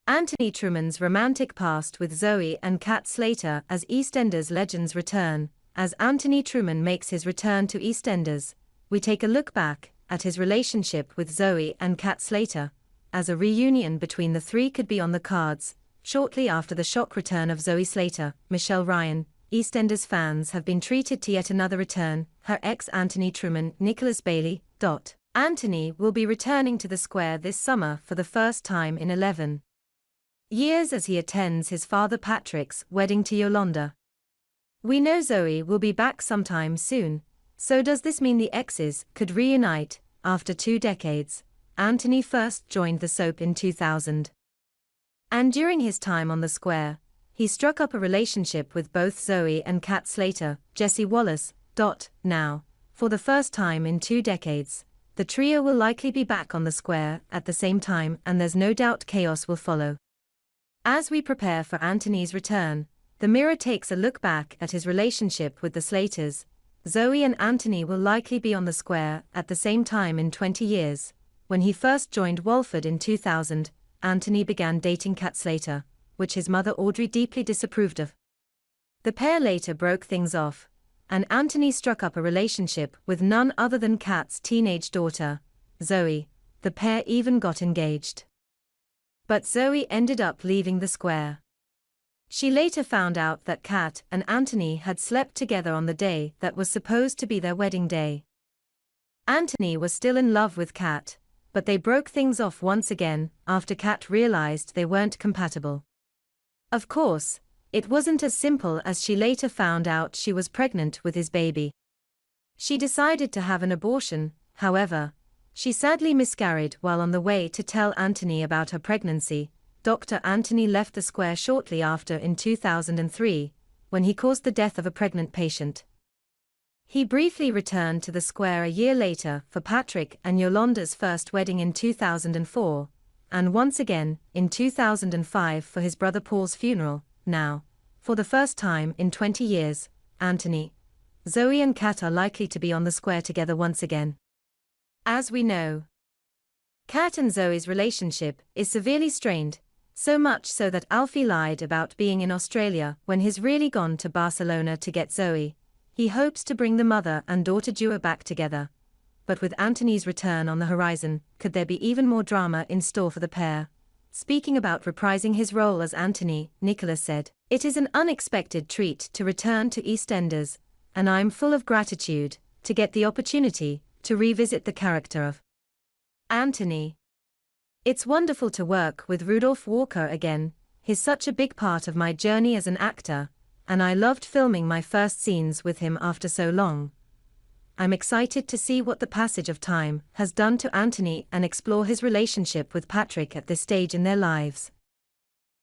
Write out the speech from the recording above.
Anthony Trueman's romantic past with Zoe and Kat Slater as EastEnders legends return. As Anthony Trueman makes his return to EastEnders, we take a look back at his relationship with Zoe and Kat Slater, as a reunion between the three could be on the cards. Shortly after the shock return of Zoe Slater, Michelle Ryan, EastEnders fans have been treated to yet another return, her ex Anthony Trueman, Nicholas Bailey. Anthony will be returning to the square this summer for the first time in 11 years as he attends his father Patrick's wedding to Yolanda. We know Zoe will be back sometime soon, so does this mean the exes could reunite after 2 decades? Anthony first joined the soap in 2000. And during his time on the square, he struck up a relationship with both Zoe and Kat Slater, Jesse Wallace. Now, for the first time in 2 decades, the trio will likely be back on the square at the same time, and there's no doubt chaos will follow. As we prepare for Anthony's return, the Mirror takes a look back at his relationship with the Slaters. Zoe and Anthony will likely be on the square at the same time in 20 years. When he first joined Walford in 2000, Anthony began dating Kat Slater, which his mother Audrey deeply disapproved of. The pair later broke things off, and Anthony struck up a relationship with none other than Kat's teenage daughter, Zoe. The pair even got engaged. But Zoe ended up leaving the square. She later found out that Kat and Anthony had slept together on the day that was supposed to be their wedding day. Anthony was still in love with Kat, but they broke things off once again after Kat realized they weren't compatible. Of course, it wasn't as simple as she later found out she was pregnant with his baby. She decided to have an abortion, however. She sadly miscarried while on the way to tell Anthony about her pregnancy. Dr. Anthony left the square shortly after in 2003, when he caused the death of a pregnant patient. He briefly returned to the square a year later for Patrick and Yolanda's first wedding in 2004, and once again in 2005 for his brother Paul's funeral. Now, for the first time in 20 years, Anthony, Zoe and Kat are likely to be on the square together once again. As we know, Kat and Zoe's relationship is severely strained, so much so that Alfie lied about being in Australia when he's really gone to Barcelona to get Zoe. He hopes to bring the mother and daughter duo back together. But with Anthony's return on the horizon, could there be even more drama in store for the pair? Speaking about reprising his role as Anthony, Nicholas said, "It is an unexpected treat to return to EastEnders, and I'm full of gratitude to get the opportunity to revisit the character of Anthony. It's wonderful to work with Rudolph Walker again. He's such a big part of my journey as an actor, and I loved filming my first scenes with him after so long. I'm excited to see what the passage of time has done to Anthony and explore his relationship with Patrick at this stage in their lives."